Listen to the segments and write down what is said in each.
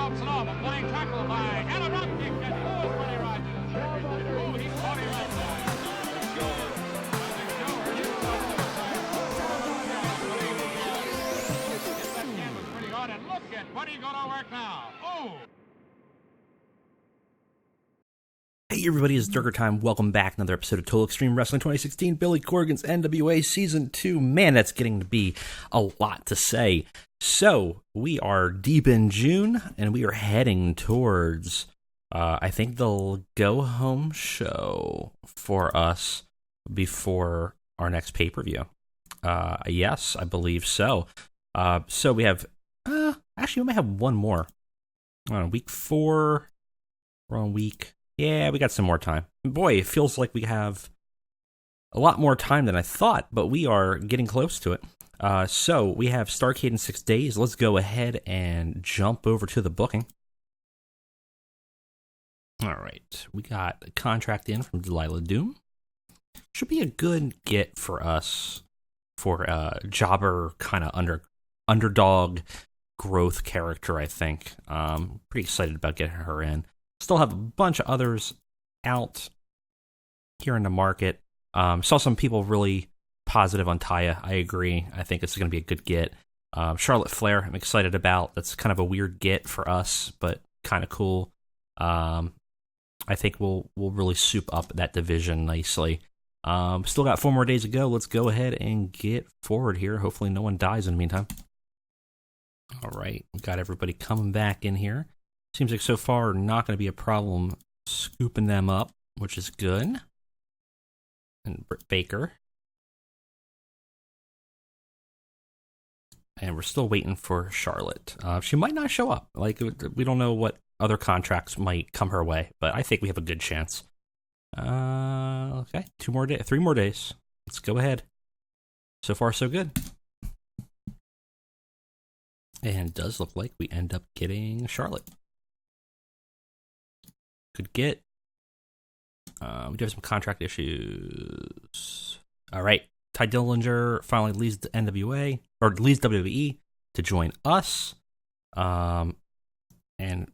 drops it off. A flying tackle by and a rock kick and goes Buddy Rogers. Oh, he caught him up there. That can was pretty hard, and look at Buddy going to work now. Oh! Hey everybody, it's Durgertime. Welcome back. Another episode of Total Extreme Wrestling 2016, Billy Corgan's NWA Season 2. Man, that's getting to be a lot to say. So, we are deep in June, and we are heading towards, I think, the go-home show for us before our next pay-per-view. Yes, I believe so. So we have, actually, we might have one more. Week 4, we're on week... Yeah, we got some more time. Boy, it feels like we have a lot more time than I thought, but we are getting close to it. So we have Starrcade in 6 days. Let's go ahead and jump over to the booking. All right, we got a contract in from Delilah Doom. Should be a good get for us for a jobber kind of underdog growth character, I think. Pretty excited about getting her in. Still have a bunch of others out here in the market. Saw some people really positive on Taya. I agree. I think it's going to be a good get. Charlotte Flair, I'm excited about. That's kind of a weird get for us, but kind of cool. I think we'll really soup up that division nicely. Still got 4 more days to go. Let's go ahead and get forward here. Hopefully no one dies in the meantime. All right, we got everybody coming back in here. Seems like so far not going to be a problem scooping them up, which is good. And Britt Baker. And we're still waiting for Charlotte. She might not show up. Like, we don't know what other contracts might come her way, but I think we have a good chance. Okay, 3 more days. Let's go ahead. So far, so good. And it does look like we end up getting Charlotte. Good get. We do have some contract issues. All right. Ty Dillinger finally leaves the NWA, or leaves WWE to join us. And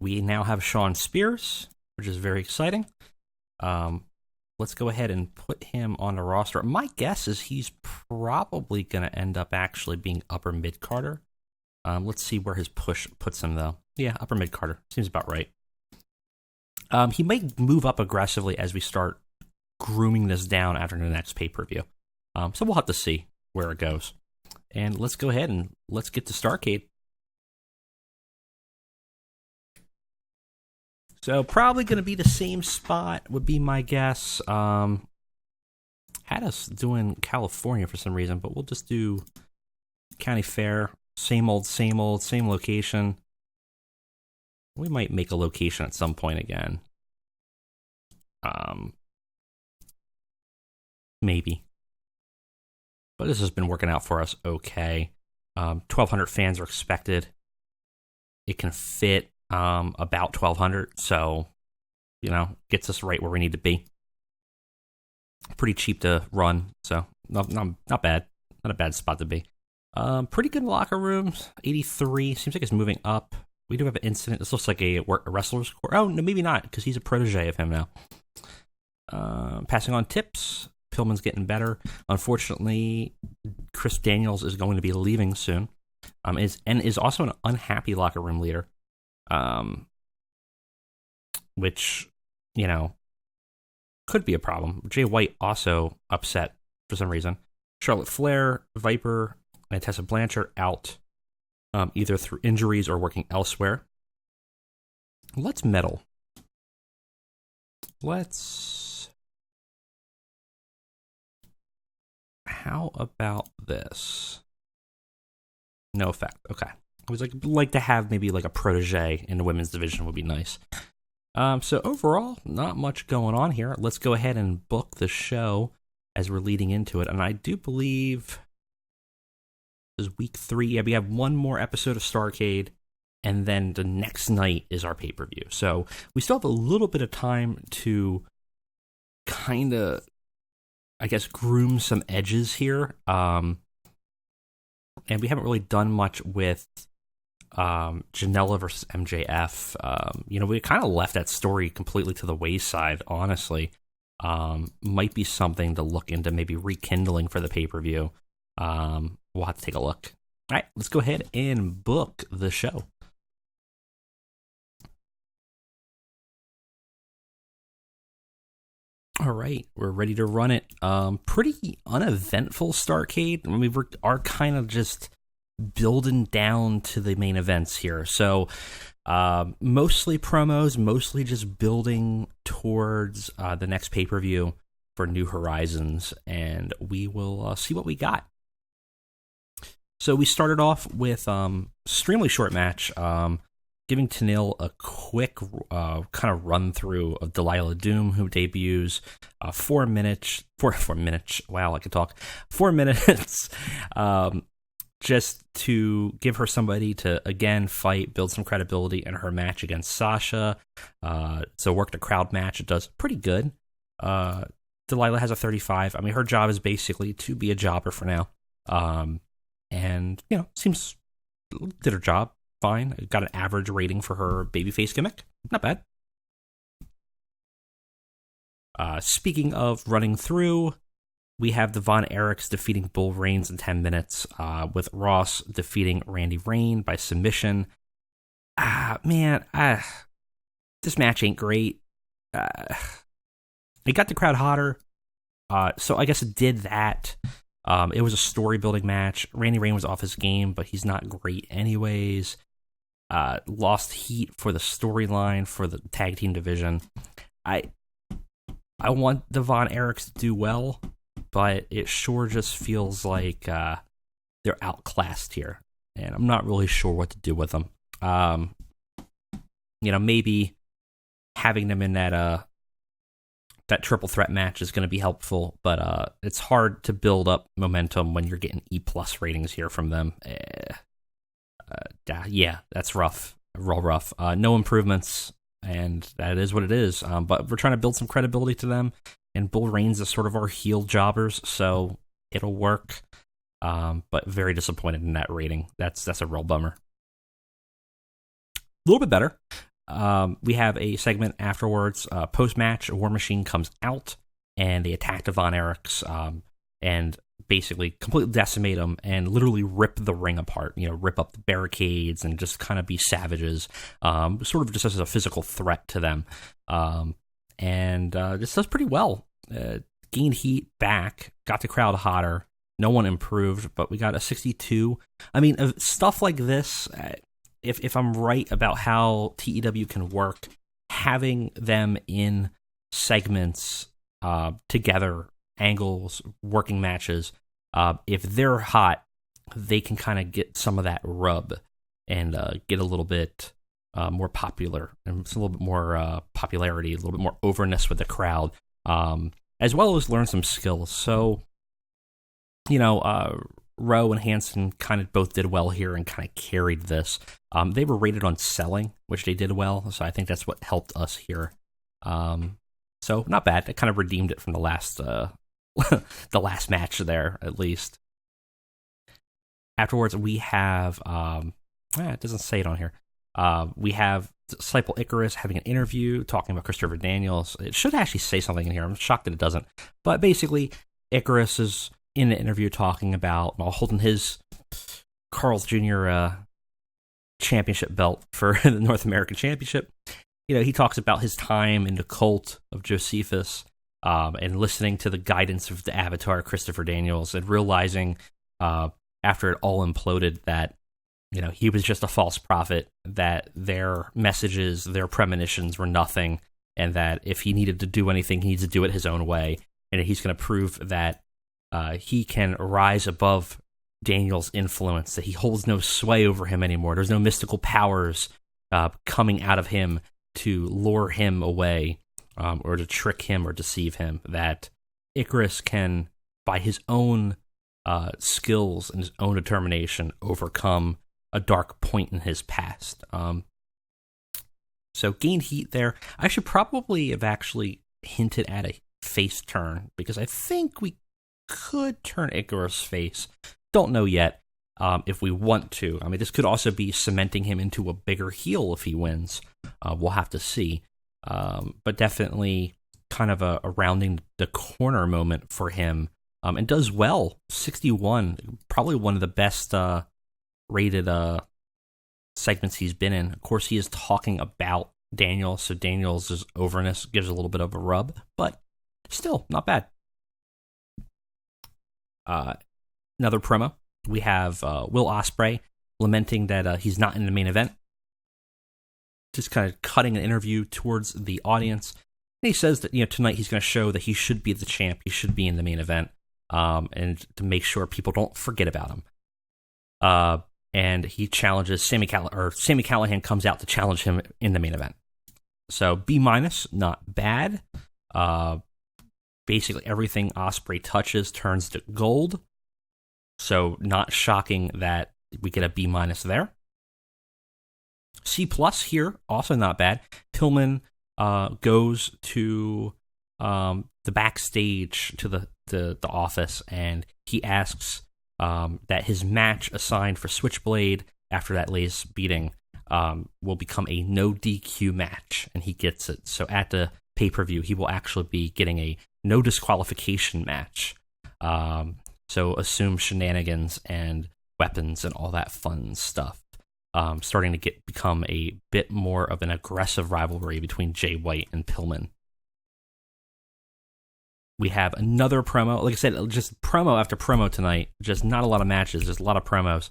we now have Shawn Spears, which is very exciting. Let's go ahead and put him on the roster. My guess is he's probably going to end up actually being upper mid-carder. Let's see where his push puts him, though. Yeah, upper mid-carder. Seems about right. He might move up aggressively as we start grooming this down after the next pay-per-view. So we'll have to see where it goes. And let's go ahead and let's get to Starrcade. So probably going to be the same spot, would be my guess. Had us doing California for some reason, but we'll just do County Fair. Same old, same location. We might make a location at some point again. Maybe. But this has been working out for us okay. 1,200 fans are expected. It can fit about 1,200, so, gets us right where we need to be. Pretty cheap to run, so not bad. Not a bad spot to be. Pretty good locker rooms. 83, seems like it's moving up. We do have an incident. This looks like a wrestler's court. Oh, no, maybe not, because he's a protege of him now. Passing on tips. Pillman's getting better. Unfortunately, Chris Daniels is going to be leaving soon. Is also an unhappy locker room leader. Which, could be a problem. Jay White also upset for some reason. Charlotte Flair, Viper, and Tessa Blanchard out. Either through injuries or working elsewhere. Let's meddle. How about this? No effect. Okay. I was like to have maybe like a protege in the women's division would be nice. So overall, not much going on here. Let's go ahead and book the show as we're leading into it. And I do believe this is week 3. Yeah, we have one more episode of Starrcade, and then the next night is our pay-per-view. So we still have a little bit of time to kind of, I guess, groom some edges here. And we haven't really done much with Janela versus MJF. We kind of left that story completely to the wayside, honestly. Might be something to look into, maybe rekindling for the pay-per-view. We'll have to take a look. All right, let's go ahead and book the show. All right, we're ready to run it. Pretty uneventful Starrcade. I mean, we are kind of just building down to the main events here. So, mostly promos, mostly just building towards the next pay-per-view for New Horizons, and we will see what we got. So we started off with extremely short match, giving Tenille a quick kind of run through of Delilah Doom, who debuts 4 minutes. Wow, I can talk. 4 minutes, just to give her somebody to again fight, build some credibility in her match against Sasha. So worked a crowd match. It does pretty good. Delilah has a 35. I mean, her job is basically to be a jobber for now. And, seems did her job fine. Got an average rating for her babyface gimmick. Not bad. Speaking of running through, we have the Von Erichs defeating Bull Reigns in 10 minutes, with Ross defeating Randy Rain by submission. This match ain't great. It got the crowd hotter, so I guess it did that. It was a story-building match. Randy Rain was off his game, but he's not great anyways. Lost heat for the storyline for the tag team division. I want the Von Erichs to do well, but it sure just feels like they're outclassed here, and I'm not really sure what to do with them. Maybe having them in that triple threat match is going to be helpful, but it's hard to build up momentum when you're getting E+ ratings here from them. Yeah, that's rough. Real rough. No improvements, and that is what it is. But we're trying to build some credibility to them, and Bull Reigns is sort of our heel jobbers, so it'll work. But very disappointed in that rating. That's a real bummer. A little bit better. We have a segment afterwards. Post-match, War Machine comes out, and they attack the Von Erichs, and basically completely decimate them and literally rip the ring apart. Rip up the barricades and just kind of be savages, sort of just as a physical threat to them. And this does pretty well. Gained heat back, got the crowd hotter. No one improved, but we got a 62. I mean, stuff like this... If I'm right about how TEW can work, having them in segments together, angles, working matches, if they're hot, they can kind of get some of that rub and get a little bit more popular, and a little bit more popularity, a little bit more overness with the crowd, as well as learn some skills. So, Rowe and Hansen kind of both did well here and kind of carried this. They were rated on selling, which they did well, so I think that's what helped us here. So not bad. It kind of redeemed it from the last the last match there, at least. Afterwards, we have it doesn't say it on here. We have Disciple Icarus having an interview talking about Christopher Daniels. It should actually say something in here. I'm shocked that it doesn't. But basically, Icarus is in the interview talking about holding his Carl's Jr. Championship belt for the North American Championship. He talks about his time in the cult of Josephus, and listening to the guidance of the Avatar, Christopher Daniels, and realizing after it all imploded that he was just a false prophet, that their messages, their premonitions were nothing, and that if he needed to do anything, he needs to do it his own way, and he's going to prove that he can rise above Daniel's influence, that he holds no sway over him anymore. There's no mystical powers coming out of him to lure him away, or to trick him or deceive him, that Icarus can, by his own skills and his own determination, overcome a dark point in his past. So gain heat there. I should probably have actually hinted at a face turn, because I think we could turn Icarus face. Don't know yet. if we want to. I mean, this could also be cementing him into a bigger heel if he wins. We'll have to see. But definitely kind of a rounding the corner moment for him. And does well. 61, probably one of the best rated segments he's been in. Of course, he is talking about Daniel, so Daniel's overness gives a little bit of a rub, but still not bad. Another promo. We have Will Ospreay lamenting that he's not in the main event. Just kind of cutting an interview towards the audience. And he says that, tonight he's going to show that he should be the champ. He should be in the main event. And to make sure people don't forget about him. And he challenges Sami Callihan comes out to challenge him in the main event. So B-, not bad. Basically everything Ospreay touches turns to gold. So not shocking that we get a B- there. C+ here, also not bad. Pillman goes to the backstage to the office, and he asks that his match assigned for Switchblade after that latest beating will become a no DQ match, and he gets it. So at the pay-per-view, he will actually be getting a no disqualification match. So assume shenanigans and weapons and all that fun stuff. Starting to become a bit more of an aggressive rivalry between Jay White and Pillman. We have another promo. Like I said, just promo after promo tonight. Just not a lot of matches, just a lot of promos.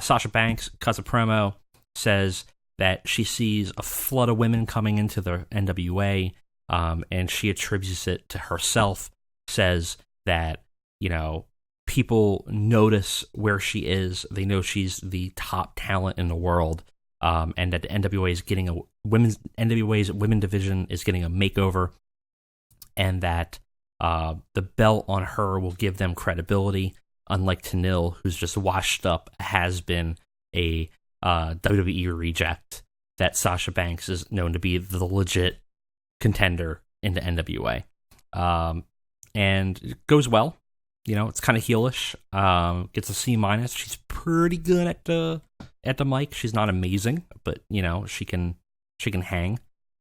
Sasha Banks cuts a promo, says that she sees a flood of women coming into the NWA, and she attributes it to herself, says that, people notice where she is. They know she's the top talent in the world, and that the NWA is getting NWA's women division is getting a makeover, and that the belt on her will give them credibility, unlike Tenille, who's just washed up, has been a WWE reject, that Sasha Banks is known to be the legit contender in the NWA. And it goes well. It's kind of heelish. Gets a C-. She's pretty good at the mic. She's not amazing, but she can hang,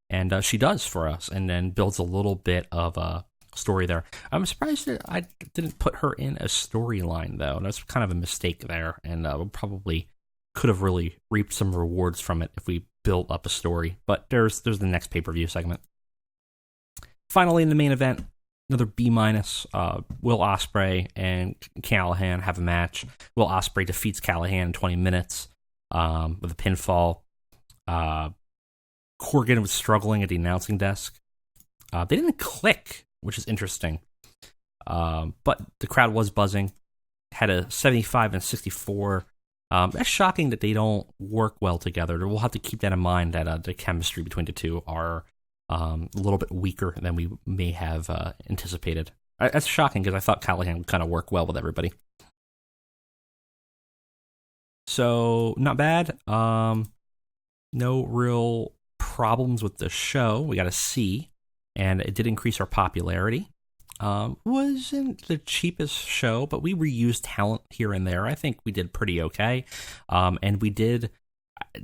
and she does for us, and then builds a little bit of a story there. I'm surprised that I didn't put her in a storyline, though. That's kind of a mistake there, and we probably could have really reaped some rewards from it if we built up a story. But there's the next pay-per-view segment. Finally, in the main event, another B-. Will Ospreay and Callihan have a match. Will Ospreay defeats Callihan in 20 minutes with a pinfall. Corgan was struggling at the announcing desk. They didn't click, which is interesting. But the crowd was buzzing. Had a 75 and 64. That's shocking that they don't work well together. We'll have to keep that in mind, that the chemistry between the two are a little bit weaker than we may have anticipated. That's shocking, because I thought Callihan would kind of work well with everybody. So, not bad. No real problems with the show. We got a C, and it did increase our popularity. Wasn't the cheapest show, but we reused talent here and there. I think we did pretty okay. And we did,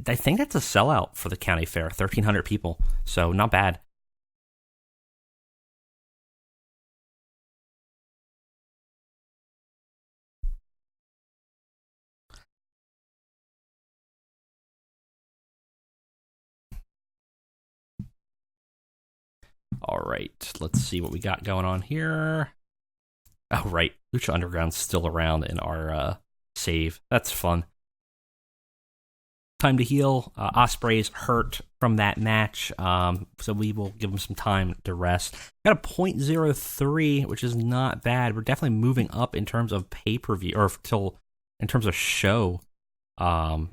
I think that's a sellout for the county fair, 1,300 people. So not bad. All right, let's see what we got going on here. Oh, right. Lucha Underground's still around in our save. That's fun. Time to heal. Ospreay's hurt from that match, so we will give him some time to rest. Got a .03, which is not bad. We're definitely moving up in terms of pay-per-view, or in terms of show, in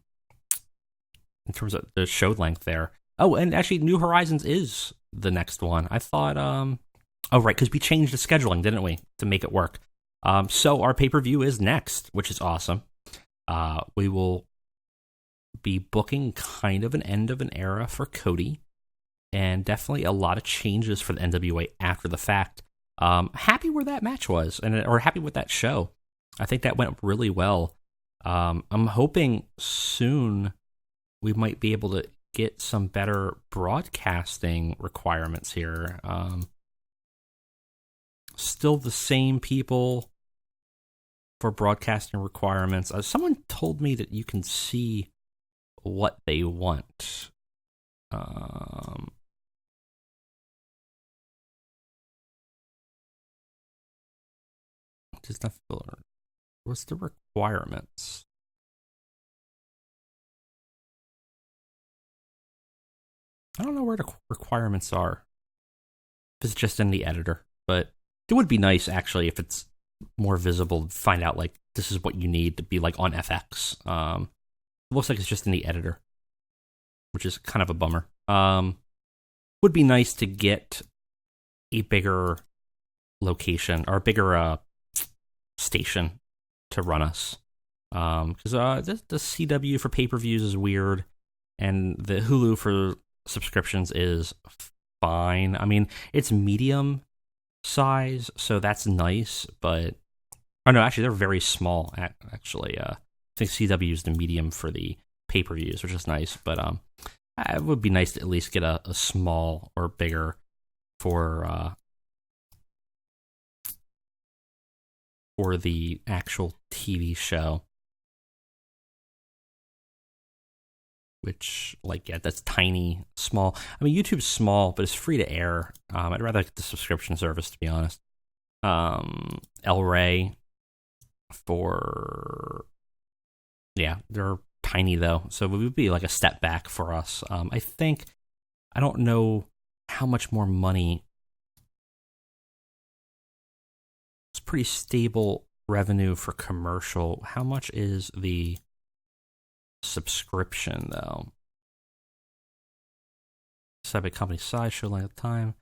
terms of the show length there. Oh, and actually, New Horizons is the next one. I thought, oh, right, because we changed the scheduling, didn't we, to make it work. So our pay-per-view is next, which is awesome. We will be booking kind of an end of an era for Cody, and definitely a lot of changes for the NWA after the fact. Happy where that match was, or happy with that show. I think that went really well. I'm hoping soon we might be able to get some better broadcasting requirements here. Still the same people for broadcasting requirements. Someone told me that you can see what they want. Does not filter. What's the requirements? I don't know where the requirements are. If it's just in the editor, but it would be nice actually if it's more visible to find out like this is what you need to be like on FX. It looks like it's just in the editor, which is kind of a bummer. Would be nice to get a bigger location or a bigger station to run us, because the CW for pay-per-views is weird, and the Hulu for subscriptions is fine. I mean, it's medium size, so that's nice, but oh no, actually they're very small. Actually, I think CW is the medium for the pay-per-views, which is nice, but it would be nice to at least get a small or bigger for the actual TV show. Which, like, yeah, that's tiny, small. I mean, YouTube's small, but it's free to air. I'd rather get the subscription service, to be honest. El Rey for... Yeah, they're tiny, though, so it would be like a step back for us. I don't know how much more money. It's pretty stable revenue for commercial. How much is the subscription, though? Side company size, show length of time,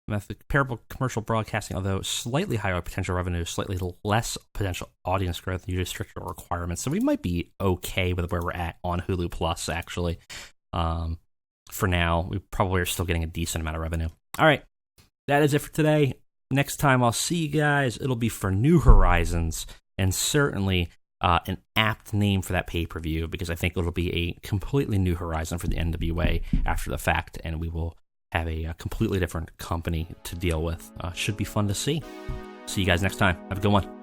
method, comparable commercial broadcasting, although slightly higher potential revenue, slightly less potential audience growth, usually stricter requirements. So we might be okay with where we're at on Hulu Plus, actually. For now, we probably are still getting a decent amount of revenue. All right, that is it for today. Next time I'll see you guys, it'll be for New Horizons, and certainly an apt name for that pay-per-view, because I think it'll be a completely new horizon for the NWA after the fact, and we will have a completely different company to deal with. Should be fun to see. See you guys next time. Have a good one.